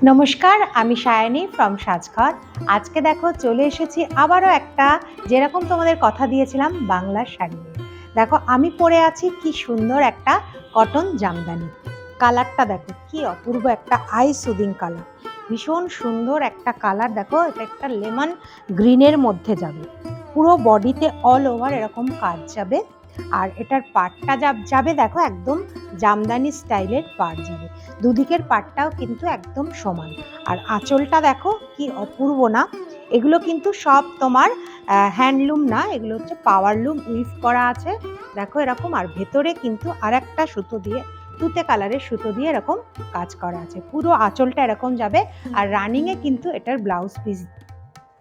নমস্কার, আমি সায়নী ফ্রম সাজঘর। আজকে দেখো চলে এসেছি আবারও একটা, যেরকম তোমাদের কথা দিয়েছিলাম, বাংলার শাড়ি নিয়ে। দেখো আমি পরে আছি কি সুন্দর একটা কটন জামদানি। কালারটা দেখো কি অপূর্ব একটা আই সুদিং কালার, ভীষণ সুন্দর একটা কালার। দেখো এটা একটা লেমন গ্রিনের মধ্যে যাবে, পুরো বডিতে অল ওভার এরকম কাজ যাবে। আর এটার পাটটা যাবে দেখো একদম জামদানি স্টাইলের পাট যাবে, দুদিকের পাটটাও কিন্তু একদম সমান। আর আঁচলটা দেখো কি অপূর্ব না, এগুলো কিন্তু সব তোমার হ্যান্ডলুম না, এগুলো হচ্ছে পাওয়ারলুম উইভ করা আছে। দেখো এরকম, আর ভেতরে কিন্তু আর একটা সুতো দিয়ে, তুতে কালারের সুতো দিয়ে এরকম কাজ করা আছে। পুরো আঁচলটা এরকম যাবে। আর রানিংয়ে কিন্তু এটার ব্লাউজ পিস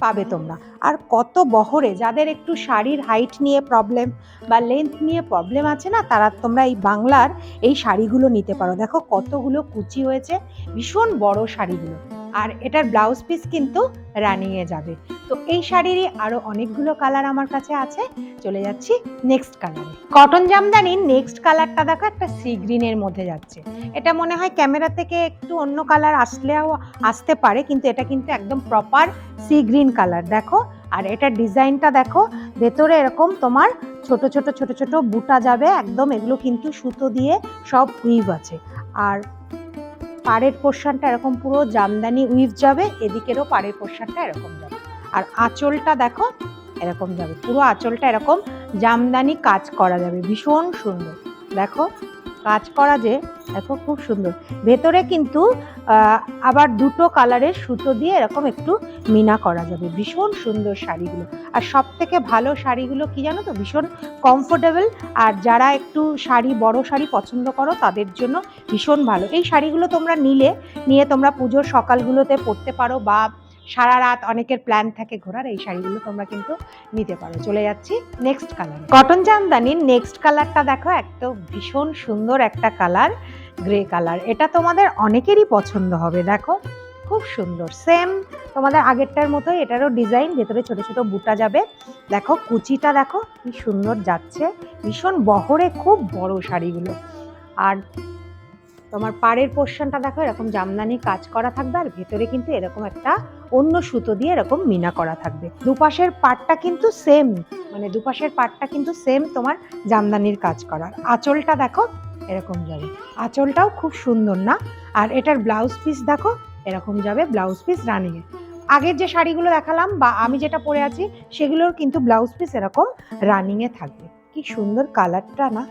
পাবে তোমরা। আর কত বহরে, যাদের একটু শাড়ির হাইট নিয়ে প্রবলেম বা লেন্থ নিয়ে প্রবলেম আছে না, তারা তোমরা এই বাংলার এই শাড়িগুলো নিতে পারো। দেখো কতগুলো কুচি হয়েছে, ভীষণ বড় শাড়িগুলো। আর এটার ব্লাউজ পিস কিন্তু রানিংয়ে যাবে। তো এই শাড়িরই আরো অনেকগুলো কালার আমার কাছে আছে। চলে যাচ্ছি নেক্সট কালারে। কটন জামদানির নেক্সট কালারটা দেখো একটা সি গ্রিনের মধ্যে যাচ্ছে। এটা মনে হয় ক্যামেরা থেকে একটু অন্য কালার আসলেও আসতে পারে, কিন্তু এটা কিন্তু একদম প্রপার সি গ্রিন কালার। দেখো, আর এটার ডিজাইনটা দেখো, ভেতরে এরকম তোমার ছোট ছোট ছোট ছোট বুটা যাবে একদম, এগুলো কিন্তু সুতো দিয়ে সব উইভ আছে। আর পাড়ের পোর্শনটা এরকম পুরো জামদানি উইভ যাবে, এদিকেরও পাড়ের পোর্শনটা এরকম যাবে। আর আঁচলটা দেখো এরকম যাবে, পুরো আঁচলটা এরকম জামদানি কাজ করা যাবে, ভীষণ সুন্দর। দেখো কাজ করা যে, দেখো খুব সুন্দর। ভেতরে কিন্তু আবার দুটো কালারের সুতো দিয়ে এরকম একটু মিনা করা যাবে, ভীষণ সুন্দর শাড়িগুলো। আর সব থেকে ভালো শাড়িগুলো কি জানো তো, ভীষণ কমফোর্টেবল। আর যারা একটু শাড়ি, বড় শাড়ি পছন্দ করো, তাদের জন্য ভীষণ ভালো। এই শাড়িগুলো তোমরা নিয়ে তোমরা পুজোর সকালগুলোতে পরতে পারো, বা সারা রাত অনেকের প্ল্যান থাকে ঘোরার, এই শাড়িগুলো তোমরা কিন্তু নিতে পারো। চলে যাচ্ছি নেক্সট কালার। কটন জামদানির নেক্সট কালারটা দেখো, একটা ভীষণ সুন্দর একটা কালার, গ্রে কালার। এটা তোমাদের অনেকেরই পছন্দ হবে। দেখো খুব সুন্দর, সেম তোমাদের আগেরটার মতোই এটারও ডিজাইন, ভেতরে ছোট ছোট বুটা যাবে। দেখো কুচিটা দেখো কি সুন্দর যাচ্ছে, ভীষণ বহরে, খুব বড় শাড়িগুলো। আর তোমার পাড়ের পোর্শনটা দেখো এরকম জামদানি কাজ করা থাকবে, আর ভেতরে কিন্তু এরকম একটা অন্য সুতো দিয়ে এরকম মিনা করা থাকবে। দুপাশের পাটটা কিন্তু সেম, মানে দুপাশের পাটটা কিন্তু সেম তোমার জামদানির কাজ করার। আঁচলটা দেখো এরকম যাবে, আঁচলটাও খুব সুন্দর না। আর এটার ব্লাউজ পিস দেখো এরকম যাবে, ব্লাউজ পিস রানিংয়ে। আগের যে শাড়িগুলো দেখালাম বা আমি যেটা পরে আছি, সেগুলোর কিন্তু ব্লাউজ পিস এরকম রানিংয়ে থাকবে। কি সুন্দর কালারটা না।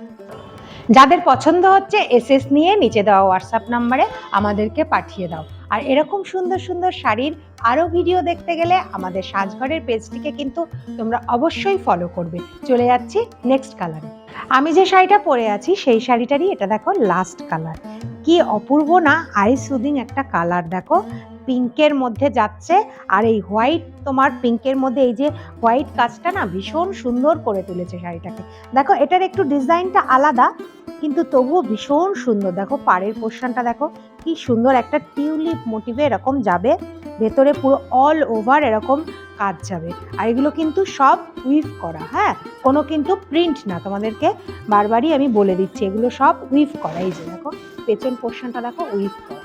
যাদের পছন্দ হচ্ছে এসএস নিয়ে নিচে দেওয়া হোয়াটসঅ্যাপ নাম্বারে আমাদেরকে পাঠিয়ে দাও। আর এরকম সুন্দর সুন্দর শাড়ির আরও ভিডিও দেখতে গেলে আমাদের সাজঘরের পেজটিকে কিন্তু তোমরা অবশ্যই ফলো করবে। চলে যাচ্ছি নেক্সট কালারে। আমি যে শাড়িটা পরে আছি সেই শাড়িটারই এটা দেখো লাস্ট কালার। কি অপূর্ব না, আই সুদিং একটা কালার। দেখো পিঙ্কের মধ্যে যাচ্ছে, আর এই হোয়াইট, তোমার পিঙ্কের মধ্যে এই যে হোয়াইট কাজটা না, ভীষণ সুন্দর করে তুলেছে শাড়িটাকে। দেখো এটার একটু ডিজাইনটা আলাদা, কিন্তু তবুও ভীষণ সুন্দর। দেখো পাড়ের পোর্শনটা দেখো কি সুন্দর, একটা টিউলিপ মোটিভে এরকম যাবে, ভেতরে পুরো অল ওভার এরকম কাজ যাবে। আর এগুলো কিন্তু সব উইভ করা, হ্যাঁ, কোনো কিন্তু প্রিন্ট না, তোমাদেরকে বারবারই আমি বলে দিচ্ছি, এগুলো সব উইভ করা। এই যে দেখো পেছন পোর্শনটা দেখো উইভ করা।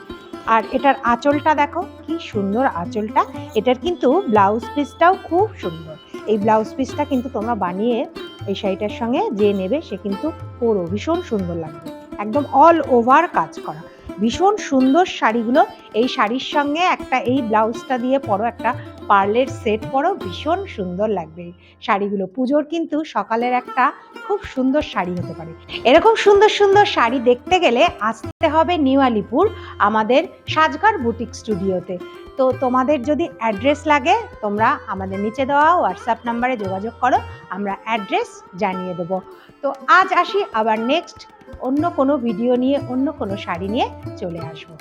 আর এটার আঁচলটা দেখো কি সুন্দর আঁচলটা। এটার কিন্তু ব্লাউজ পিসটাও খুব সুন্দর। এই ব্লাউজ পিসটা কিন্তু তোমরা বানিয়ে এই শাড়িটার সঙ্গে যে নেবে সে কিন্তু পরো, ভীষণ সুন্দর লাগবে, একদম অল ওভার কাজ করা, ভীষণ সুন্দর শাড়িগুলো। এই শাড়ির সঙ্গে একটা এই ব্লাউজটা দিয়ে পরো, একটা পার্লের সেট পরো, ভীষণ সুন্দর লাগবে এই শাড়িগুলো। পুজোর কিন্তু সকালের একটা খুব সুন্দর শাড়ি হতে পারে। এরকম সুন্দর সুন্দর শাড়ি দেখতে গেলে আসতে হবে নিউ আলিপুর আমাদের সাজঘর বুটিক স্টুডিওতে। তো তোমাদের যদি অ্যাড্রেস লাগে, তোমরা আমাদের নিচে দেওয়া হোয়াটসঅ্যাপ নাম্বারে যোগাযোগ করো, আমরা অ্যাড্রেস জানিয়ে দেবো। তো আজ আসি, আবার নেক্সট অন্য কোনো ভিডিও নিয়ে, অন্য কোনো শাড়ি নিয়ে চলে আসবো।